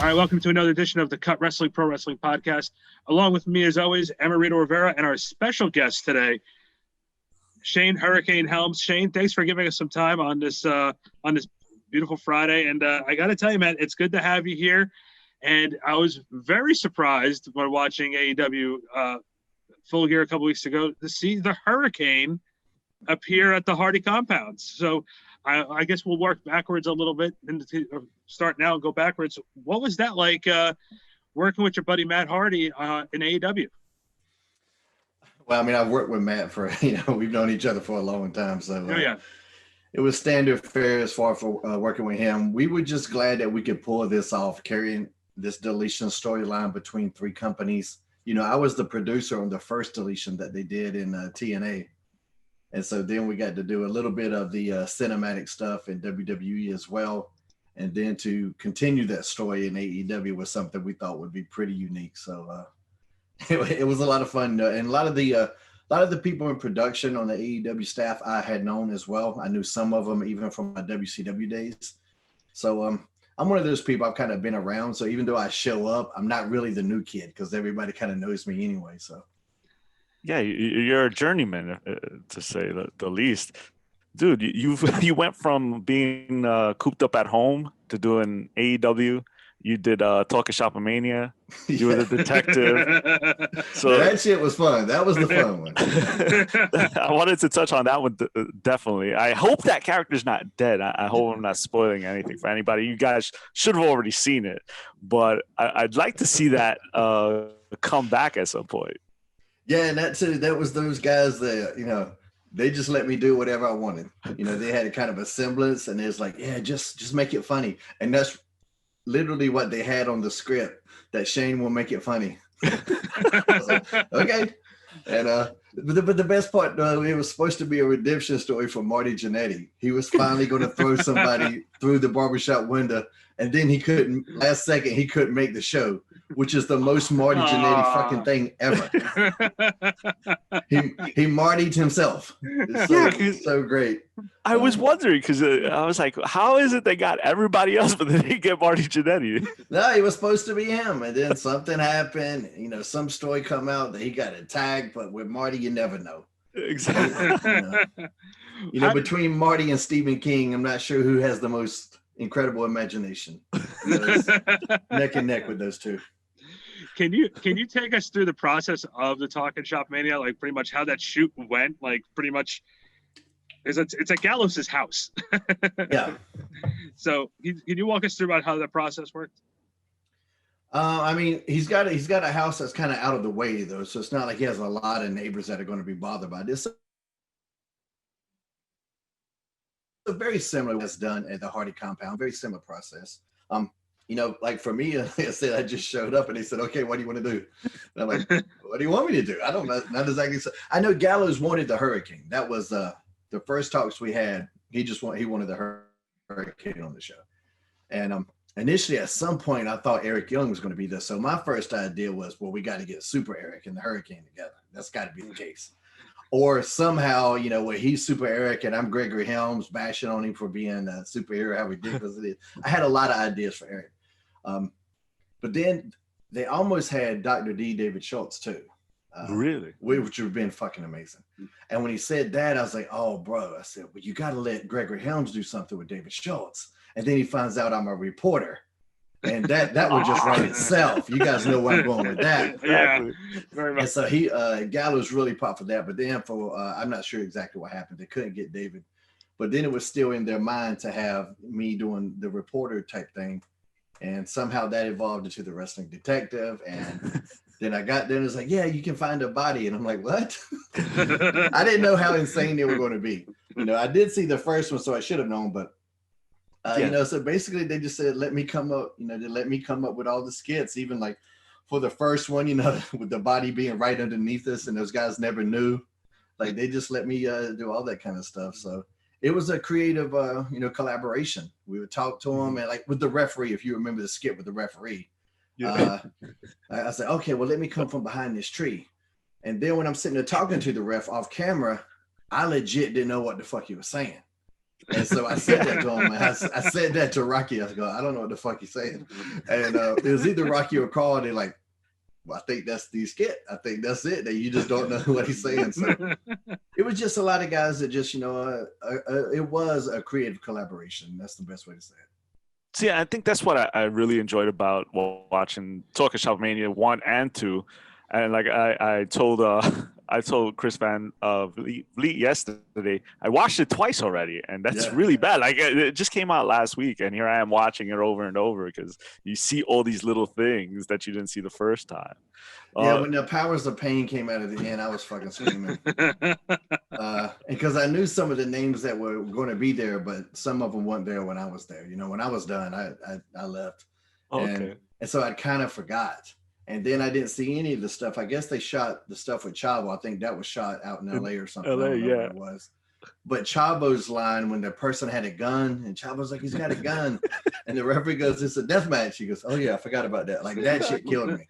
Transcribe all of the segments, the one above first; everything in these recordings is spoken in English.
All right, welcome to another edition of the Cut Wrestling Pro Wrestling Podcast. Along with me, as always, Emerito, Rivera, and our special guest today, Shane Hurricane Helms. Shane, thanks for giving us some time on this beautiful Friday. And I got to tell you, man, it's good to have you here. And I was very surprised when watching AEW Full Gear a couple weeks ago to see the Hurricane appear at the Hardy compounds. So I guess we'll work backwards a little bit and start now and go backwards. What was that like working with your buddy Matt Hardy in AEW? Well, I mean, I've worked with Matt for, we've known each other for a long time. So yeah. It was standard fare as far for working with him. We were just glad that we could pull this off, carrying this deletion storyline between three companies. I was the producer on the first deletion that they did in TNA. And so then we got to do a little bit of the cinematic stuff in WWE as well. And then to continue that story in AEW was something we thought would be pretty unique. So it was a lot of fun. And a lot of the people in production on the AEW staff I had known as well. I knew some of them even from my WCW days. So I'm one of those people I've kind of been around. So even though I show up, I'm not really the new kid because everybody kind of knows me anyway. So. Yeah, you're a journeyman, to say the least. Dude, you went from being cooped up at home to doing AEW. You did Talk of Shopomania. You were the detective. So that shit was fun. That was the fun one. I wanted to touch on that one definitely. I hope that character's not dead. I hope I'm not spoiling anything for anybody. You guys should have already seen it, but I'd like to see that come back at some point. Yeah, and that was those guys that, they just let me do whatever I wanted. They had a kind of a semblance, and it's like, yeah, just make it funny. And that's literally what they had on the script, that Shane will make it funny. Like, okay. And but the best part, it was supposed to be a redemption story for Marty Jannetty. He was finally going to throw somebody through the barbershop window, and then last second, he couldn't make the show, which is the most Marty Jannetty fucking thing ever. he Marty'd himself. It's so great. I was wondering because I was like, how is it they got everybody else, but they didn't get Marty Jannetty? No, he was supposed to be him, and then something happened. Some story come out that he got attacked, but with Marty, you never know. Exactly. Between Marty and Stephen King, I'm not sure who has the most incredible imagination. Neck and neck with those two. Can you take us through the process of the Talk and Shop Mania, like pretty much how that shoot went? Like pretty much, it's at Gallows's house. Yeah. So can you walk us through about how that process worked? I mean, he's got a house that's kind of out of the way though, so it's not like he has a lot of neighbors that are going to be bothered by this. Very similar was done at the Hardy compound. Very similar process. Like for me, like I said, I just showed up and they said, "Okay, what do you want to do?" And I'm like, "What do you want me to do?" I don't know. Not exactly. I know Gallows wanted the Hurricane. That was the first talks we had. He wanted the Hurricane on the show. And initially, at some point, I thought Eric Young was going to be there. So my first idea was, well, we got to get Super Eric and the Hurricane together. That's got to be the case. Or somehow, where he's Super Eric and I'm Gregory Helms, bashing on him for being a superhero, how ridiculous it is. I had a lot of ideas for Eric. But then they almost had Dr. D. David Schultz too. Really? Which would have been fucking amazing. And when he said that, I was like, oh, bro. I said, well, you got to let Gregory Helms do something with David Schultz. And then he finds out I'm a reporter. And that would just write itself. You guys know where I'm going with that. Yeah, very much. And so Gallows really popped for that. But then I'm not sure exactly what happened. They couldn't get David. But then it was still in their mind to have me doing the reporter type thing. And somehow that evolved into the wrestling detective. And then I got there and it was like, yeah, you can find a body. And I'm like, what? I didn't know how insane they were going to be. I did see the first one, so I should have known. But so basically they just said, let me come up, they let me come up with all the skits, even like for the first one, with the body being right underneath us and those guys never knew. Like they just let me do all that kind of stuff. So it was a creative, collaboration. We would talk to him and like with the referee, if you remember the skit with the referee, I said, okay, well, let me come from behind this tree. And then when I'm sitting there talking to the ref off camera, I legit didn't know what the fuck he was saying. And so I said that to him. I said that to Rocky. I go, I don't know what the fuck he's saying. And it was either Rocky or Carl. They're like, well, I think that's the skit. I think that's it. That you just don't know what he's saying. So it was just a lot of guys that just, it was a creative collaboration. That's the best way to say it. See, I think that's what I really enjoyed about watching Talking Shop Mania 1 and 2. And like I told Chris Van Vliet yesterday, I watched it twice already, and that's really bad. Like it just came out last week, and here I am watching it over and over because you see all these little things that you didn't see the first time. Yeah, when the Powers of Pain came out at the end, I was fucking screaming. Because I knew some of the names that were going to be there, but some of them weren't there when I was there. When I was done, I left. And so I kind of forgot. And then I didn't see any of the stuff. I guess they shot the stuff with Chavo. I think that was shot out in LA or something. LA, yeah. It was. But Chavo's line when the person had a gun and Chavo's like, he's got a gun. And the referee goes, it's a death match. He goes, oh yeah, I forgot about that. Like that shit killed me.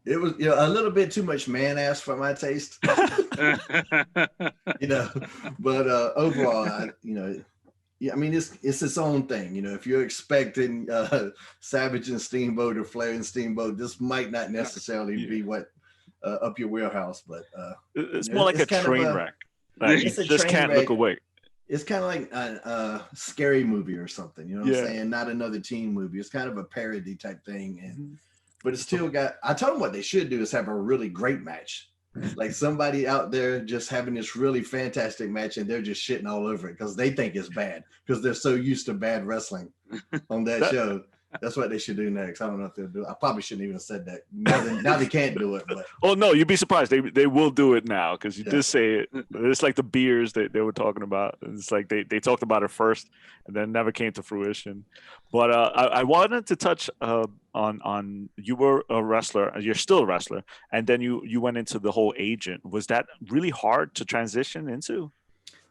It was a little bit too much man ass for my taste. But overall, I mean, it's its own thing. If you're expecting Savage and Steamboat or Flair and Steamboat, this might not necessarily be what up your wheelhouse, but it's more like a train wreck. Like, you just can't look away. It's kind of like a scary movie or something. You know what I'm saying? Not another teen movie. It's kind of a parody type thing, and but it's still got. I told them what they should do is have a really great match. Like somebody out there just having this really fantastic match and they're just shitting all over it because they think it's bad because they're so used to bad wrestling on that show. That's what they should do next. I don't know if they'll do it. I probably shouldn't even have said that. Now they can't do it. But. Oh, no, you'd be surprised. They will do it now because you did say it. It's like the beers that they were talking about. It's like they talked about it first and then never came to fruition. But I wanted to touch on you were a wrestler. You're still a wrestler. And then you went into the whole agent. Was that really hard to transition into?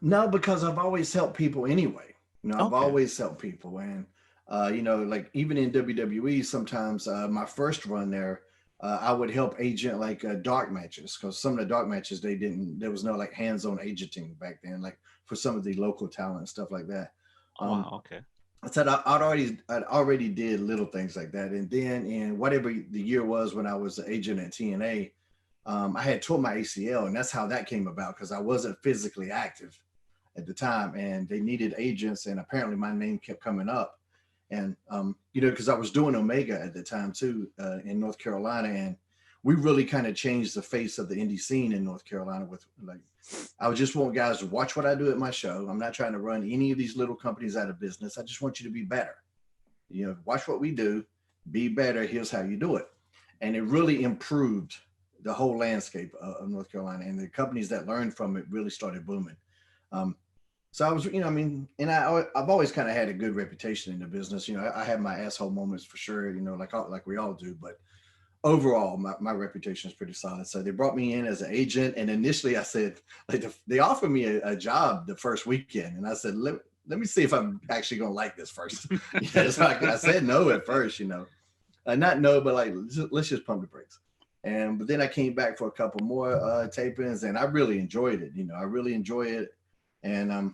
No, because I've always helped people anyway. I've always helped people. And like even in WWE, sometimes my first run there, I would help agent like dark matches because some of the dark matches there was no like hands-on agenting back then, like for some of the local talent and stuff like that. I said I'd already did little things like that, and then in whatever the year was when I was an agent at TNA, I had tore my ACL, and that's how that came about because I wasn't physically active at the time, and they needed agents, and apparently my name kept coming up. And, because I was doing Omega at the time too, in North Carolina. And we really kind of changed the face of the indie scene in North Carolina with like, I would just want guys to watch what I do at my show. I'm not trying to run any of these little companies out of business. I just want you to be better. Watch what we do, be better. Here's how you do it. And it really improved the whole landscape of North Carolina, and the companies that learned from it really started booming. So I was, and I've always kind of had a good reputation in the business. I had my asshole moments for sure, like we all do. But overall, my reputation is pretty solid. So they brought me in as an agent. And initially I said, like, they offered me a job the first weekend. And I said, let me see if I'm actually going to like this first. So I said no at first, not no, but like, let's just pump the brakes. But then I came back for a couple more tapings, and I really enjoyed it. I really enjoy it. And,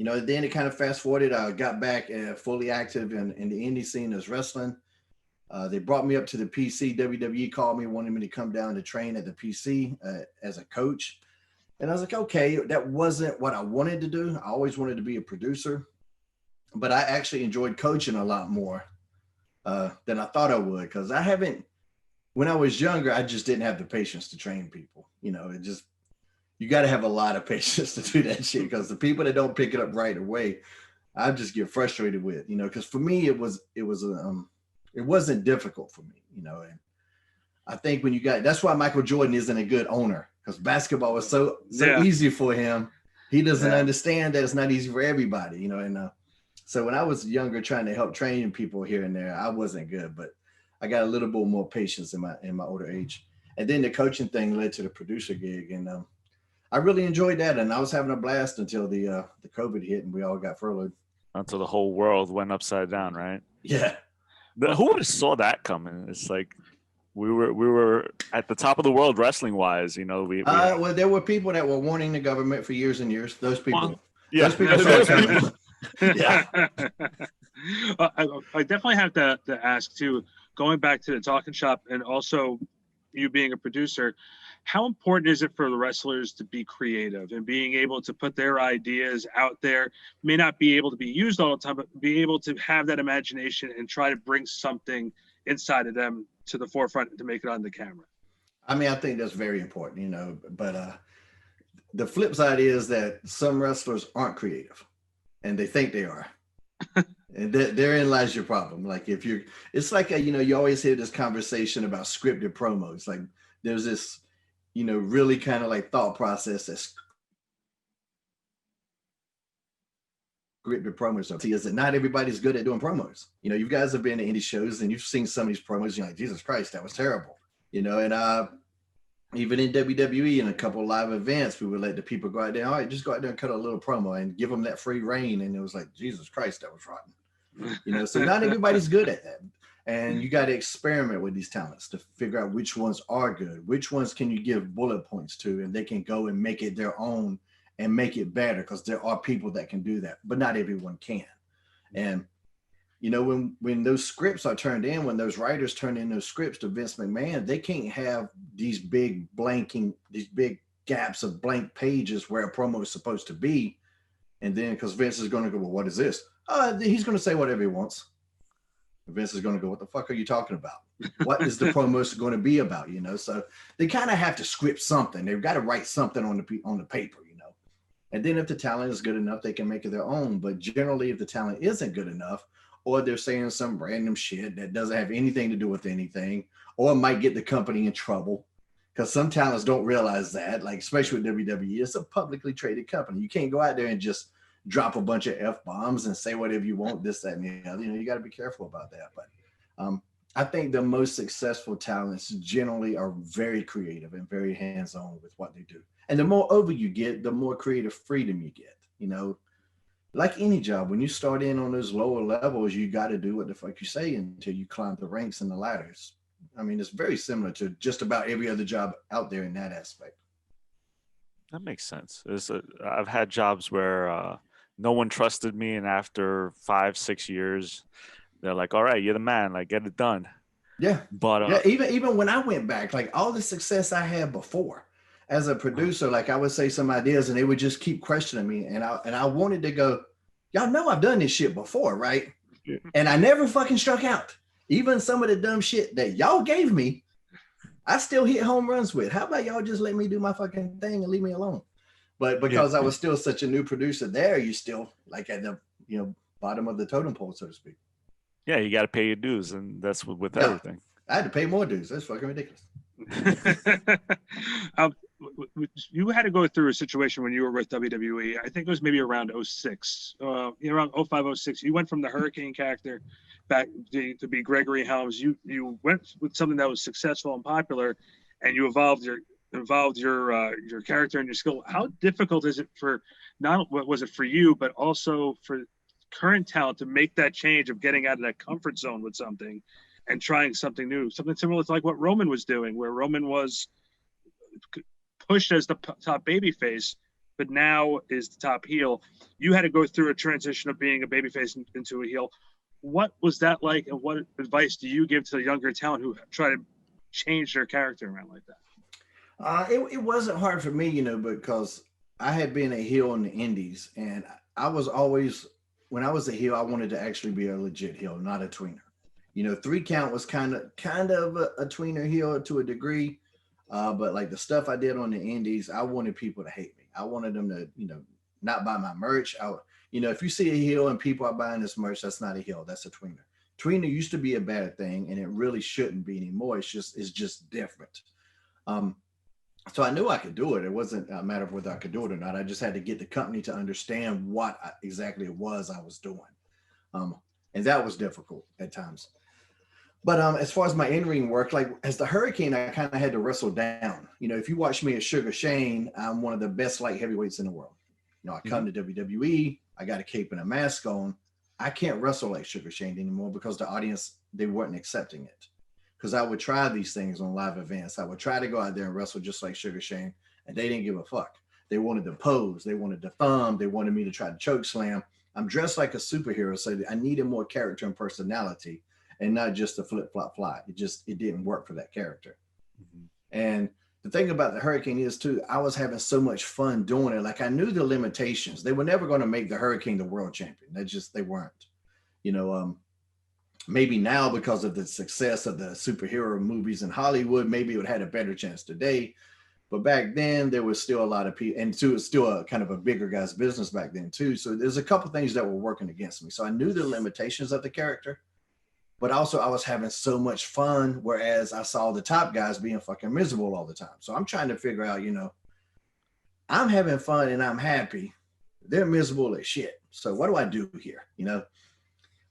then it kind of fast forwarded. I got back fully active in the indie scene as wrestling. They brought me up to the PC. WWE called me, wanted me to come down to train at the PC as a coach. And I was like, okay, that wasn't what I wanted to do. I always wanted to be a producer, but I actually enjoyed coaching a lot more than I thought I would. Because when I was younger, I just didn't have the patience to train people. You got to have a lot of patience to do that shit, because the people that don't pick it up right away, I just get frustrated with, because for me, it wasn't difficult for me, and I think that's why Michael Jordan isn't a good owner, because basketball was so easy for him. He doesn't understand that it's not easy for everybody, and so when I was younger, trying to help train people here and there, I wasn't good, but I got a little bit more patience in my older age. And then the coaching thing led to the producer gig, and I really enjoyed that, and I was having a blast until the COVID hit and we all got furloughed. Until the whole world went upside down, right? Yeah. Who would have saw that coming? It's like we were at the top of the world wrestling wise. You know, we Well, there were people that were warning the government for years and years. Those people, yeah, those people started turning. Yeah. I definitely have to ask too, going back to the talking shop and also you being a producer, how important is it for the wrestlers to be creative and being able to put their ideas out there? May not be able to be used all the time, but be able to have that imagination and try to bring something inside of them to the forefront to make it on the camera. I mean, I think that's very important, you know, but the flip side is that some wrestlers aren't creative and they think they are. And therein lies your problem. Like if you're, it's like, you know, you always hear this conversation about scripted promos. Like there's this, you know, really kind of like thought process that's scripted promos. See, is that not everybody's good at doing promos. You know, you guys have been to indie shows and you've seen some of these promos. You're like, Jesus Christ, that was terrible. You know, and even in WWE and a couple of live events, we would let the people go out there. All right, just go out there and cut a little promo and give them that free reign. And it was like, Jesus Christ, that was rotten. You know, so not everybody's good at that. And you got to experiment with these talents to figure out which ones are good, which ones can you give bullet points to, and they can go and make it their own and make it better, because there are people that can do that, but not everyone can. And you know, when those scripts are turned in, when those writers turn in those scripts to Vince McMahon, they can't have these big gaps of blank pages where a promo is supposed to be. And then because Vince is going to go, well, what is this? He's going to say whatever he wants. Vince is going to go, what the fuck are you talking about? What is the promo going to be about? You know, so they kind of have to script something. They've got to write something on the paper, you know. And then if the talent is good enough, they can make it their own. But generally, if the talent isn't good enough, or they're saying some random shit that doesn't have anything to do with anything, or might get the company in trouble, because some talents don't realize that, like especially with WWE, it's a publicly traded company. You can't go out there and just drop a bunch of F-bombs and say whatever you want, this, that, and the other. You know, you got to be careful about that. But I think the most successful talents generally are very creative and very hands-on with what they do. And the more over you get, the more creative freedom you get. You know, like any job, when you start in on those lower levels, you got to do what the fuck you say until you climb the ranks and the ladders. I mean, it's very similar to just about every other job out there in that aspect. That makes sense. I've had jobs where no one trusted me, and after 5-6 years, they're like, "All right, you're the man. Like, get it done." Yeah, but yeah. Even when I went back, like all the success I had before as a producer, like I would say some ideas, and they would just keep questioning me, and I wanted to go, y'all know I've done this shit before, right? Yeah. And I never fucking struck out. Even some of the dumb shit that y'all gave me, I still hit home runs with. How about y'all just let me do my fucking thing and leave me alone? But because I was still such a new producer there, you still like at the bottom of the totem pole, so to speak. Yeah, you got to pay your dues, and that's with everything. I had to pay more dues. That's fucking ridiculous. You had to go through a situation when you were with WWE. I think it was maybe around 06, around 05, 06. You went from the Hurricane character back to be Gregory Helms. You went with something that was successful and popular, and you evolved your character and your skill. How difficult is it for, not what was it for you, but also for current talent to make that change of getting out of that comfort zone with something and trying something new, something similar to like what Roman was doing, where Roman was pushed as the top babyface, but now is the top heel. You had to go through a transition of being a babyface into a heel. What was that like, and what advice do you give to the younger talent who try to change their character around like that? It wasn't hard for me, because I had been a heel in the indies, and I was always, when I was a heel, I wanted to actually be a legit heel, not a tweener. 3 count was kind of a tweener heel to a degree. But like the stuff I did on the indies, I wanted people to hate me. I wanted them to, not buy my merch. If you see a heel and people are buying this merch, that's not a heel. That's a tweener. Tweener used to be a bad thing, and it really shouldn't be anymore. It's just different. So I knew I could do it. It wasn't a matter of whether I could do it or not. I just had to get the company to understand what exactly it was I was doing. And that was difficult at times. But as far as my in-ring work, like as the Hurricane, I kind of had to wrestle down. If you watch me as Sugar Shane, I'm one of the best light heavyweights in the world. I come to WWE, I got a cape and a mask on. I can't wrestle like Sugar Shane anymore because the audience, they weren't accepting it. because I would try these things on live events. I would try to go out there and wrestle just like Sugar Shane, and they didn't give a fuck. They wanted to pose, they wanted to thumb, they wanted me to try to choke slam. I'm dressed like a superhero, so I needed more character and personality, and not just a flip flop fly. It didn't work for that character. Mm-hmm. And the thing about the Hurricane is too, I was having so much fun doing it. Like I knew the limitations. They were never going to make the Hurricane the world champion. They weren't. You know, maybe now because of the success of the superhero movies in Hollywood, maybe it would have had a better chance today. But back then, there was still a lot of people, and it was still a kind of a bigger guy's business back then too. So there's a couple things that were working against me. So I knew the limitations of the character, but also I was having so much fun, whereas I saw the top guys being fucking miserable all the time. So I'm trying to figure out, you know, I'm having fun and I'm happy. They're miserable as shit. So what do I do here, you know?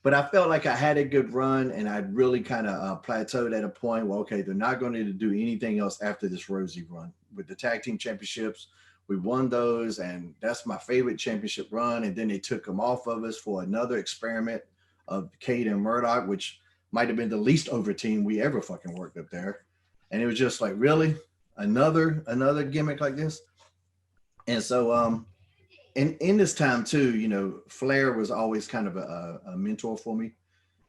But I felt like I had a good run, and I really kind of plateaued at a point where, okay, they're not going to do anything else after this Rosie run. With the tag team championships, we won those, and that's my favorite championship run. And then they took them off of us for another experiment of Cade and Murdoch, which might have been the least over team we ever fucking worked up there. And it was just like, really? Another gimmick like this? And so, and in this time too, you know, Flair was always kind of a mentor for me.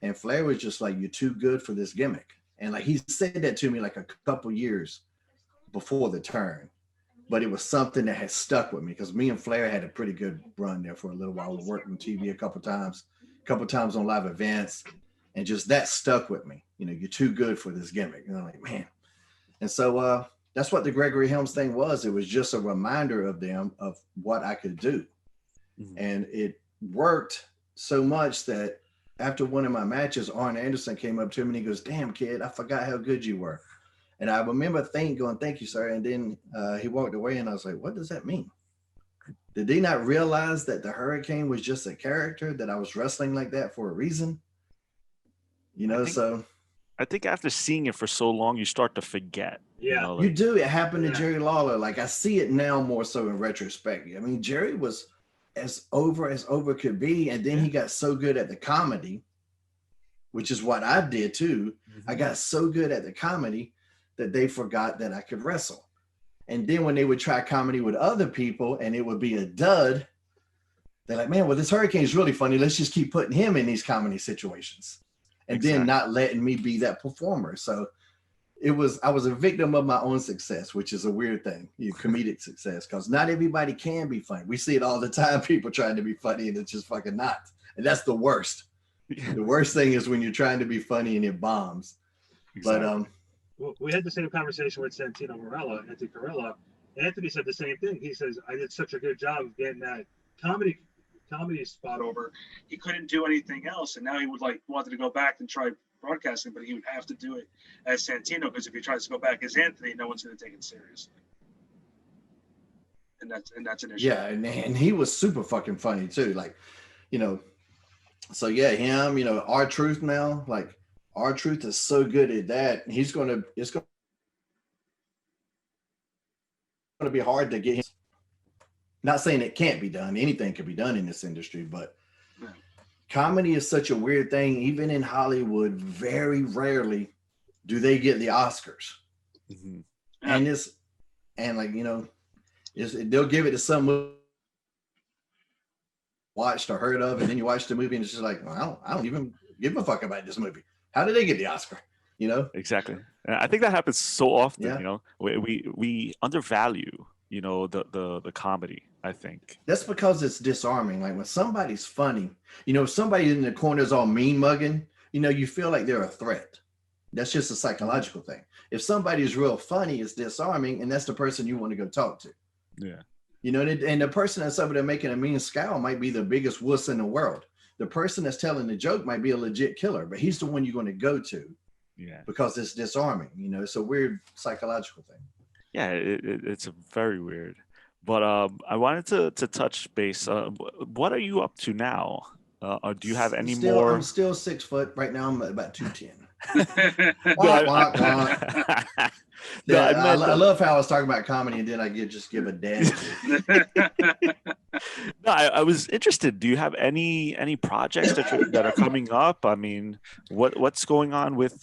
And Flair was just like, you're too good for this gimmick. And like, he said that to me like a couple years before the turn, but it was something that had stuck with me because me and Flair had a pretty good run there for a little while. We worked on TV a couple times on live events, and just that stuck with me. You know, you're too good for this gimmick. And I'm like, man. And so, that's what the Gregory Helms thing was. It was just a reminder of them of what I could do. Mm-hmm. And it worked so much that after one of my matches, Arn Anderson came up to me and he goes, damn kid, I forgot how good you were. And I remember going, thank you, sir. And then he walked away and I was like, what does that mean? Did they not realize that the Hurricane was just a character, that I was wrestling like that for a reason? You know, I think after seeing it for so long, you start to forget. Yeah, you know, like, you do. It happened to Jerry Lawler. Like I see it now more so in retrospect. I mean, Jerry was as over could be. And then he got so good at the comedy, which is what I did too. Mm-hmm. I got so good at the comedy that they forgot that I could wrestle. And then when they would try comedy with other people and it would be a dud, they're like, man, well, this Hurricane is really funny. Let's just keep putting him in these comedy situations. And then not letting me be that performer. So I was a victim of my own success, which is a weird thing, comedic success, because not everybody can be funny. We see it all the time, people trying to be funny and it's just fucking not. And that's the worst. The worst thing is when you're trying to be funny and it bombs. Exactly. But we had the same conversation with Santino Marella, Anthony Carella. Anthony said the same thing. He says, I did such a good job of getting that comedy spot over. He couldn't do anything else, and now he wanted to go back and try broadcasting, but he would have to do it as Santino, because if he tries to go back as Anthony, no one's going to take it seriously. And that's an issue. Yeah, and he was super fucking funny too. Like, you know, so yeah, him, you know, R-Truth now, like R-Truth is so good at that. It's going to be hard to get him. Not saying it can't be done. Anything can be done in this industry, but comedy is such a weird thing. Even in Hollywood, very rarely do they get the Oscars. Mm-hmm. And like, you know, they'll give it to someone watched or heard of, and then you watch the movie and it's just like, well, I don't even give a fuck about this movie. How did they get the Oscar? You know? Exactly. I think that happens so often. You know, we undervalue, you know, the comedy. I think that's because it's disarming. Like when somebody's funny, you know, if somebody in the corner is all mean mugging, you know, you feel like they're a threat. That's just a psychological thing. If somebody's real funny, it's disarming, and that's the person you want to go talk to. Yeah. You know, and the person that's over there making a mean scowl might be the biggest wuss in the world. The person that's telling the joke might be a legit killer, but he's the one you're going to go to. Yeah. Because it's disarming. You know, it's a weird psychological thing. Yeah, it's very weird. But I wanted to touch base. What are you up to now? Or do you have any more? I'm still 6 foot. Right now, I'm about 210. I love how I was talking about comedy and then I just give a dad. No, I was interested. Do you have any projects that are coming up? I mean, what's going on with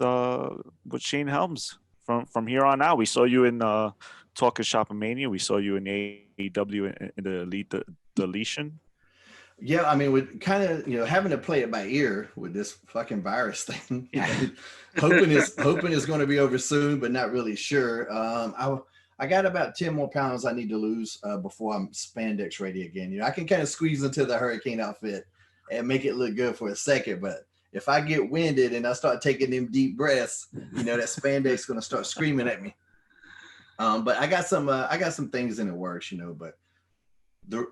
Shane Helms from here on out? We saw you in Talk of Shopomania. We saw you in AEW in the Elite Deletion. Yeah, I mean, with kind of having to play it by ear with this fucking virus thing. hoping it's going to be over soon, but not really sure. I got about 10 more pounds I need to lose before I'm spandex ready again. I can kind of squeeze into the hurricane outfit and make it look good for a second, but if I get winded and I start taking them deep breaths, that spandex is going to start screaming at me. But I got some things in the works, but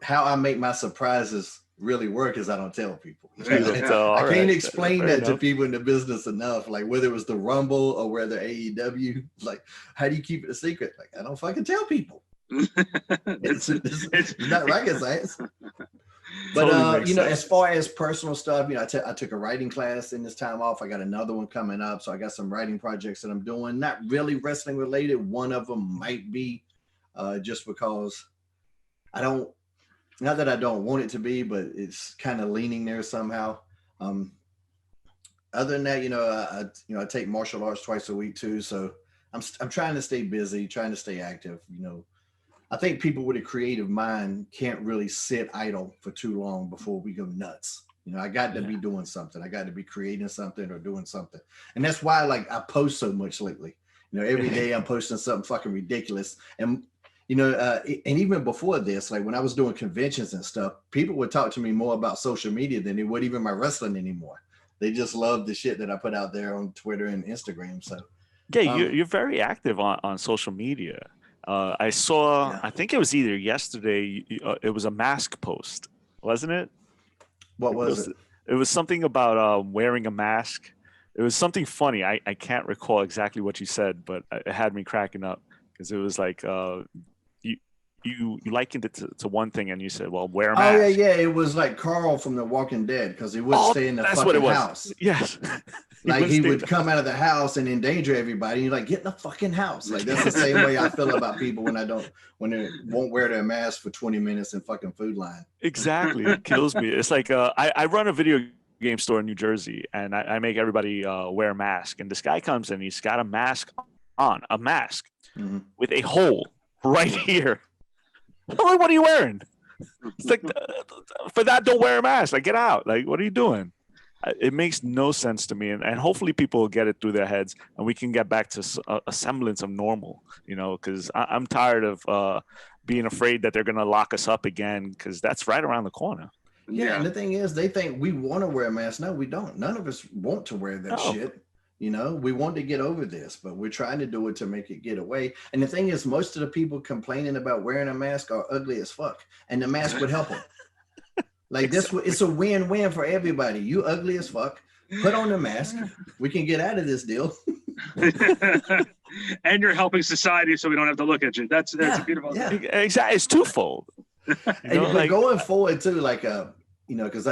how I make my surprises really work is I don't tell people. I can't explain that to people in the business enough. Like whether it was the Rumble or whether AEW, like how do you keep it a secret? Like I don't fucking tell people. it's not rocket science. But totally as far as personal stuff, I took a writing class in this time off. I got another one coming up, so I got some writing projects that I'm doing. Not really wrestling related. One of them might be, just because I don't. Not that I don't want it to be, but it's kind of leaning there somehow. Other than that, I take martial arts twice a week too. So I'm trying to stay busy, trying to stay active. I think people with a creative mind can't really sit idle for too long before we go nuts. I got to be doing something. I got to be creating something or doing something. And that's why I post so much lately. Every day I'm posting something fucking ridiculous. And and even before this, like when I was doing conventions and stuff, people would talk to me more about social media than they would even my wrestling anymore. They just love the shit that I put out there on Twitter and Instagram. So yeah, you're very active on social media. I saw, I think it was either yesterday, it was a mask post, wasn't it? What was it? It was something about wearing a mask. It was something funny. I can't recall exactly what you said, but it had me cracking up because it was like, you likened it to one thing and you said, well, wear a mask. Oh yeah. It was like Carl from The Walking Dead because he wouldn't stay in the fucking house. Yes. Like he would come out of the house and endanger everybody. You're like, get in the fucking house. Like that's the same way I feel about people when they won't wear their mask for 20 minutes in fucking Food Line. Exactly. It kills me. It's like I run a video game store in New Jersey and I make everybody wear a mask. And this guy comes in, he's got a mask with a hole right here. I'm like, what are you wearing? It's like, for that, don't wear a mask. Like, get out. Like, what are you doing? It makes no sense to me. And hopefully people will get it through their heads and we can get back to a semblance of normal, because I'm tired of being afraid that they're going to lock us up again because that's right around the corner. Yeah, and the thing is, they think we want to wear a mask. No, we don't. None of us want to wear that shit. We want to get over this, but we're trying to do it to make it get away. And the thing is, most of the people complaining about wearing a mask are ugly as fuck, and the mask would help them. Like it's a win-win for everybody. You ugly as fuck, put on the mask. We can get out of this deal. And you're helping society, so we don't have to look at you. That's a beautiful thing. Exactly, it's twofold. And going forward too, like because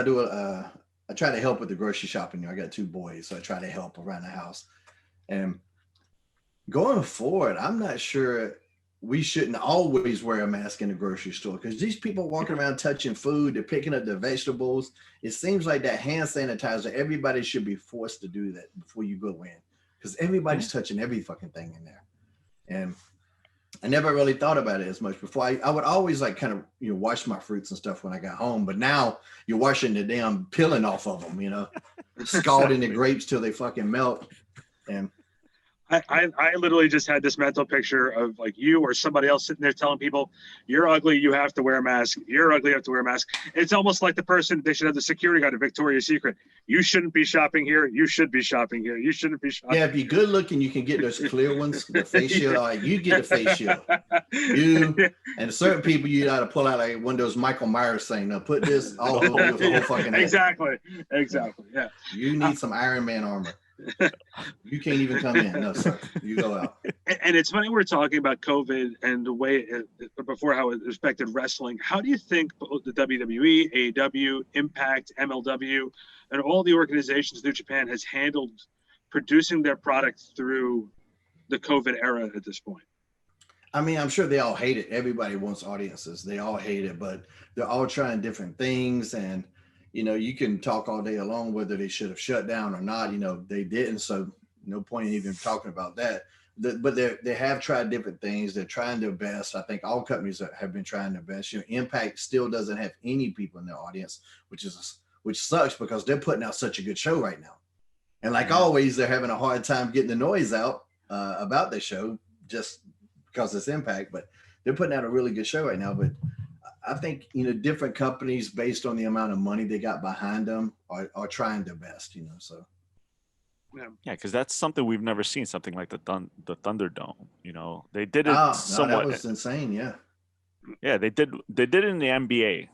I try to help with the grocery shopping. I got 2 boys, so I try to help around the house. And going forward, I'm not sure we shouldn't always wear a mask in the grocery store because these people walking around touching food, they're picking up the vegetables. It seems like that hand sanitizer, everybody should be forced to do that before you go in because everybody's touching every fucking thing in there. And I never really thought about it as much before. I would always like kind of wash my fruits and stuff when I got home, but now you're washing the damn peeling off of them, scalding the grapes till they fucking melt. And I literally just had this mental picture of like you or somebody else sitting there telling people, you're ugly, you have to wear a mask. You're ugly, you have to wear a mask. It's almost like the person, they should have the security guard at Victoria's Secret. You shouldn't be shopping here. You should be shopping here. You shouldn't be shopping. Yeah, if you're good looking, you can get those clear ones, the face shield. All right, you get a face shield. You and certain people, you got to pull out like one of those Michael Myers saying, "Now put this all over the whole fucking head." Exactly. Yeah. You need some Iron Man armor. You can't even come in. No, sir. You go out. And it's funny we're talking about COVID and the way before how it affected wrestling. How do you think both the WWE, AEW, Impact, MLW, and all the organizations New Japan has handled producing their product through the COVID era at this point? I mean, I'm sure they all hate it. Everybody wants audiences. They all hate it, but they're all trying different things. And, you can talk all day long whether they should have shut down or not. They didn't. So no point in even talking about that. But they have tried different things. They're trying their best. I think all companies have been trying their best. Impact still doesn't have any people in their audience, which sucks because they're putting out such a good show right now. And like always, they're having a hard time getting the noise out about the show just because it's Impact. But they're putting out a really good show right now. But I think, different companies based on the amount of money they got behind them are trying their best, so. Yeah, because that's something we've never seen, something like the Thunderdome. They did it No, somewhat. that was insane. Yeah. Yeah, they did it in the NBA.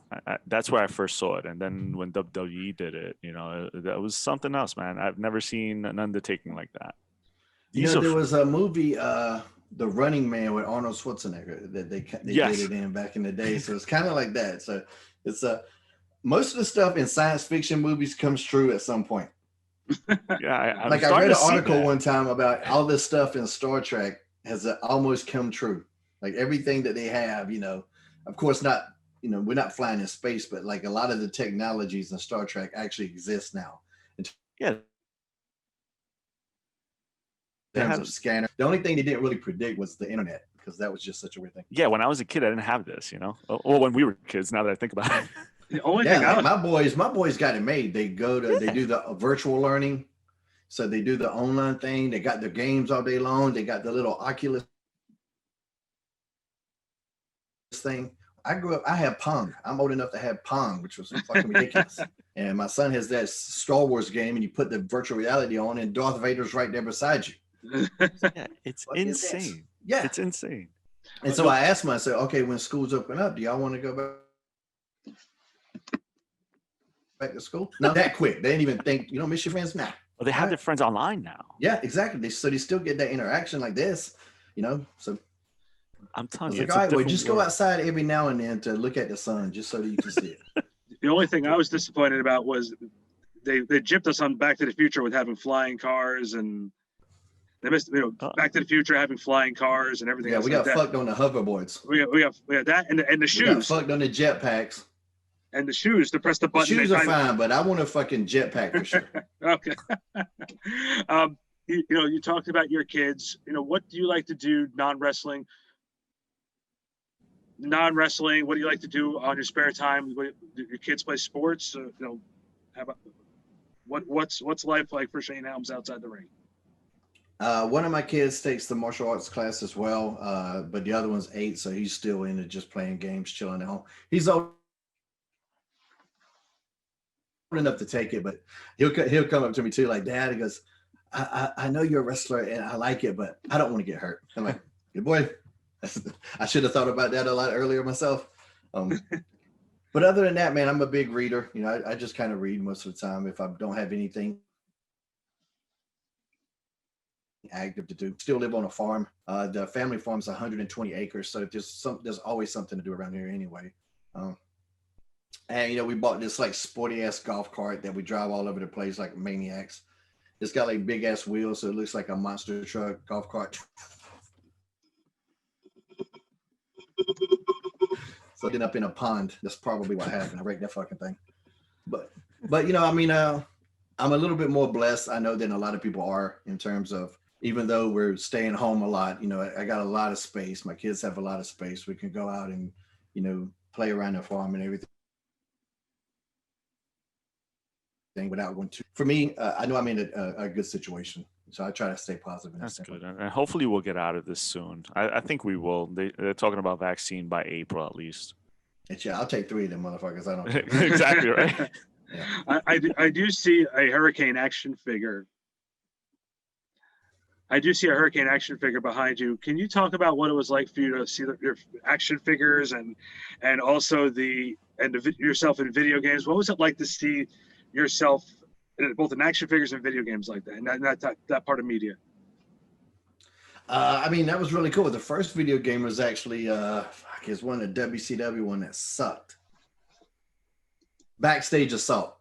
That's where I first saw it. And then when WWE did it, that was something else, man. I've never seen an undertaking like that. There was a movie, The Running Man with Arnold Schwarzenegger that they Yes. did it in back in the day. So it's kind of like that. So it's most of the stuff in science fiction movies comes true at some point. Yeah, I read an article one time about all this stuff in Star Trek has almost come true. Like everything that they have, of course not, we're not flying in space, but like a lot of the technologies in Star Trek actually exist now. Yeah. In terms of scanner. The only thing they didn't really predict was the internet because that was just such a weird thing. Yeah, when I was a kid, I didn't have this, Well, when we were kids, now that I think about it. The only thing my boys got it made. They they do the virtual learning. So they do the online thing. They got their games all day long. They got the little Oculus thing. I grew up, I had Pong. I'm old enough to have Pong, which was fucking ridiculous. And my son has that Star Wars game and you put the virtual reality on and Darth Vader's right there beside you. Yeah, it's insane. Yeah. It's insane. And so I asked myself, okay, when schools open up, do y'all want to go back to school? Not that quick. They didn't even think, miss your friends? Nah. Well, they have their friends online now. Yeah, exactly. So they still get that interaction like this, so I'm telling you, like, all right, well, just go outside every now and then to look at the sun just so that you can see it. The only thing I was disappointed about was they gypped us on Back to the Future with having flying cars, and they missed, Back to the Future having flying cars and everything. Yeah, else we got like fucked on the hoverboards. We got that and the shoes. We got fucked on the jetpacks. And the shoes to press the button. The shoes are fine, but I want a fucking jetpack for sure. Okay. You talked about your kids. What do you like to do non-wrestling? What do you like to do on your spare time? Do your kids play sports? How about what's life like for Shane Helms outside the ring? One of my kids takes the martial arts class as well, but the other one's 8, so he's still into just playing games, chilling at home. He's old enough to take it, but he'll come up to me too, like, Dad, he goes, I know you're a wrestler and I like it, but I don't want to get hurt. I'm like, good boy. I should have thought about that a lot earlier myself. But other than that, man, I'm a big reader. I just kind of read most of the time if I don't have anything active to do. Still live on a farm. The family farm's 120 acres, so there's always something to do around here anyway. And we bought this like sporty ass golf cart that we drive all over the place like maniacs. It's got like big ass wheels, so it looks like a monster truck golf cart. So I ended up in a pond. That's probably what happened. I wrecked that fucking thing. But I'm a little bit more blessed, I know, than a lot of people are in terms of, even though we're staying home a lot, I got a lot of space. My kids have a lot of space. We can go out and, play around the farm and everything without going to. For me, I know I'm in a good situation. So I try to stay positive. That's good. And hopefully we'll get out of this soon. I think we will. They're talking about vaccine by April at least. Yeah, I'll take 3 of them motherfuckers. I don't Exactly right. Yeah. I do see a hurricane action figure. Behind you. Can you talk about what it was like for you to see your action figures and also yourself in video games? What was it like to see yourself both in action figures and video games like that, and that part of media? That was really cool. The first video game was actually, it's one of the WCW one that sucked. Backstage Assault.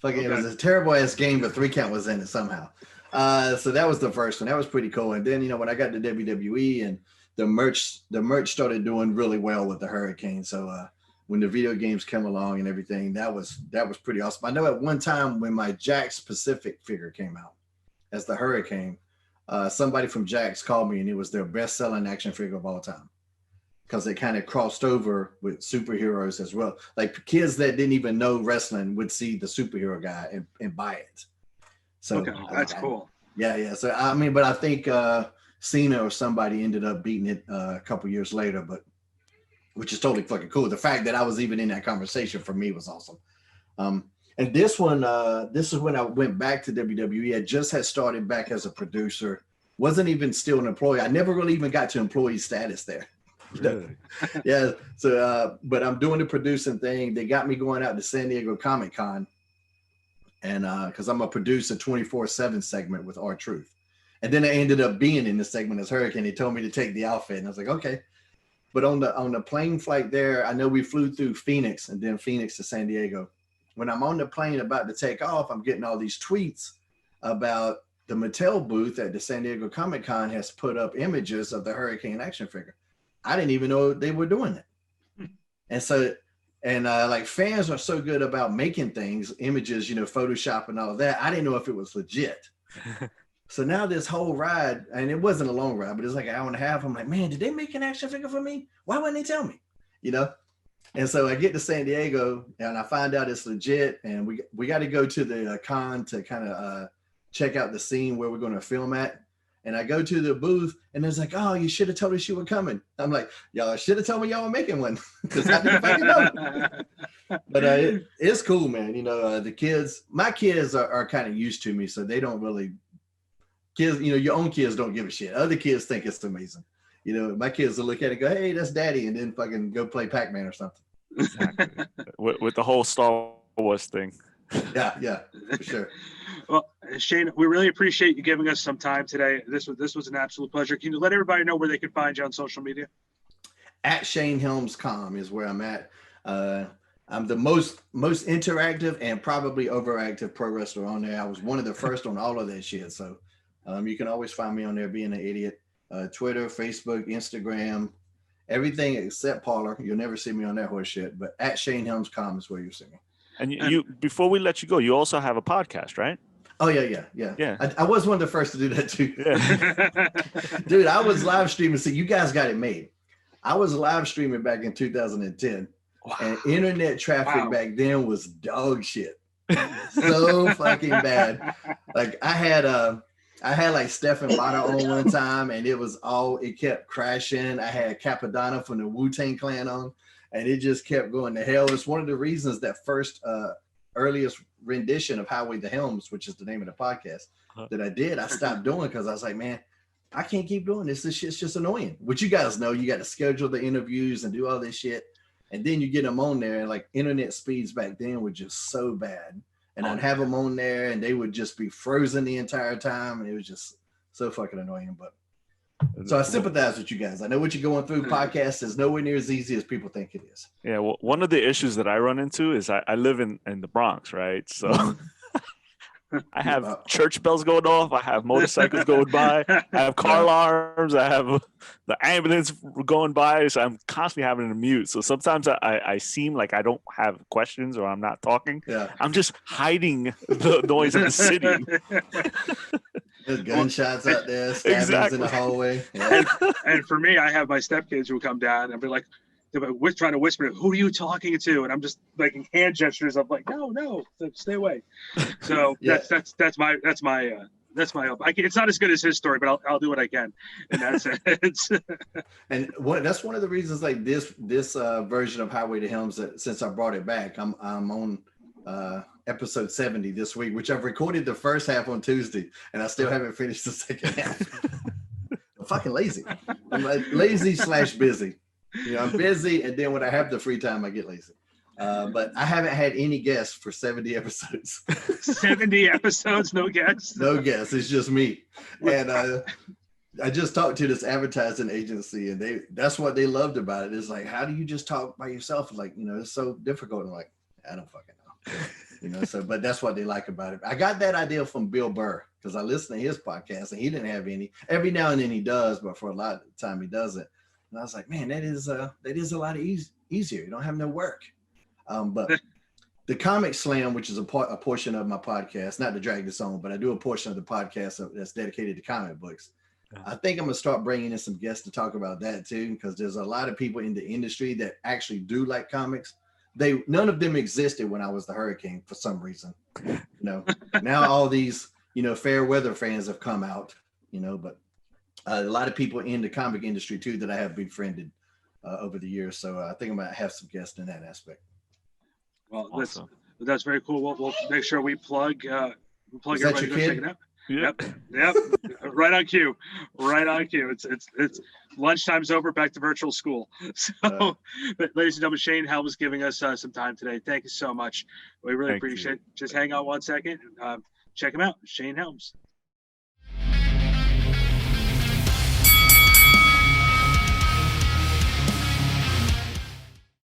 Okay. It was a terrible ass game, but 3 count was in it somehow. So that was the first one. That was pretty cool. And then, when I got to WWE and the merch started doing really well with the Hurricane. So when the video games came along and everything, that was pretty awesome. I know at one time when my Jax Pacific figure came out as the Hurricane, somebody from Jax called me and it was their best-selling action figure of all time, because it kind of crossed over with superheroes as well. Like kids that didn't even know wrestling would see the superhero guy and buy it. So okay, that's cool. Yeah. So I mean, but I think Cena or somebody ended up beating it a couple years later, but which is totally fucking cool. The fact that I was even in that conversation for me was awesome. And this one, this is when I went back to WWE. I just had started back as a producer, wasn't even still an employee. I never really even got to employee status there. Really? Yeah. So, but I'm doing the producing thing. They got me going out to San Diego Comic-Con, and because I'm a producer 24/7 segment with R-Truth. And then I ended up being in the segment as Hurricane. He told me to take the outfit, and I was like, okay. But on the plane flight there, I know we flew through Phoenix and then Phoenix to San Diego. When I'm on the plane about to take off, I'm getting all these tweets about the Mattel booth at the San Diego Comic-Con has put up images of the Hurricane action figure. I didn't even know they were doing it. And so, like fans are so good about making things, images, Photoshop and all of that. I didn't know if it was legit. So now this whole ride, and it wasn't a long ride, but it was like an hour and a half. I'm like, man, did they make an action figure for me? Why wouldn't they tell me? And so I get to San Diego and I find out it's legit. And we got to go to the con to kind of check out the scene where we're going to film at. And I go to the booth and it's like, oh, you should have told us you were coming. I'm like, y'all should have told me y'all were making one, because I didn't fucking know. But it's cool, man. The kids, my kids are kind of used to me, so they don't really. Kids, your own kids don't give a shit. Other kids think it's amazing. My kids will look at it and go, hey, that's daddy, and then fucking go play Pac-Man or something. Exactly. with the whole Star Wars thing. Yeah, for sure. Well, Shane, we really appreciate you giving us some time today. This was an absolute pleasure. Can you let everybody know where they can find you on social media? At Shane Helms Com is where I'm at. I'm the most interactive and probably overactive pro wrestler on there. I was one of the first on all of that shit. So you can always find me on there being an idiot. Twitter, Facebook, Instagram, everything except Parler. You'll never see me on that horse shit. But at Shane Helms Com is where you'll see me. And you before we let you go, you also have a podcast, right? Oh yeah. I was one of the first to do that too. Yeah. Dude, I was live streaming. So you guys got it made. I was live streaming back in 2010. Wow. And internet traffic back then was dog shit. So fucking bad. Like I had like Stephen Bonner on one time, and it kept crashing. I had Capadonna from the Wu-Tang Clan on, and it just kept going to hell. It's one of the reasons that first earliest rendition of Highway to Helms, which is the name of the podcast that I did, I stopped doing because I was like, man, I can't keep doing this. This shit's just annoying. Which you guys know, you got to schedule the interviews and do all this shit. And then you get them on there, and like internet speeds back then were just so bad. And I'd have them on there and they would just be frozen the entire time. And it was just so fucking annoying. But so I sympathize with you guys. I know what you're going through. Podcast is nowhere near as easy as people think it is. Yeah. Well, one of the issues that I run into is I live in the Bronx, right? So I have church bells going off. I have motorcycles going by. I have car alarms. I have the ambulance going by. So I'm constantly having to mute. So sometimes I seem like I don't have questions or I'm not talking. Yeah. I'm just hiding the noise of the city. There's gunshots out there, stabbings in the hallway. Yeah. And for me, I have my stepkids who come down and be like, they're trying to whisper, who are you talking to? And I'm just making hand gestures. I'm like, no, stay away. So that's my it's not as good as his story, but I'll do what I can. And that's it. And that's one of the reasons, like this version of Highway to Helms, that since I brought it back, I'm on episode 70 this week, which I've recorded the first half on Tuesday, and I still haven't finished the second half. I'm fucking lazy. I'm like lazy / busy. I'm busy, and then when I have the free time, I get lazy. But I haven't had any guests for 70 episodes. 70 episodes, no guests? No guests. It's just me. And I just talked to this advertising agency, and that's what they loved about it. It's like, how do you just talk by yourself? Like, it's so difficult. I'm like, I don't fucking know. So, but that's what they like about it. I got that idea from Bill Burr because I listen to his podcast and he didn't have any. Every now and then he does, but for a lot of the time he doesn't. And I was like, man, that is a lot easier. You don't have no work. But the Comic Slam, which is a portion of my podcast, not to drag this on, but I do a portion of the podcast that's dedicated to comic books. I think I'm gonna start bringing in some guests to talk about that too, because there's a lot of people in the industry that actually do like comics. None of them existed when I was the Hurricane for some reason. Now all these fair weather fans have come out. But a lot of people in the comic industry too that I have befriended over the years. So I think I'm gonna have some guests in that aspect. Well, Awesome. that's very cool. We'll make sure we plug everybody to go check it out. Yep. Right on cue. It's lunchtime's over. Back to virtual school. So, ladies and gentlemen, Shane Helms giving us some time today. Thank you so much. We really appreciate it. Just hang on one second. Check him out, Shane Helms.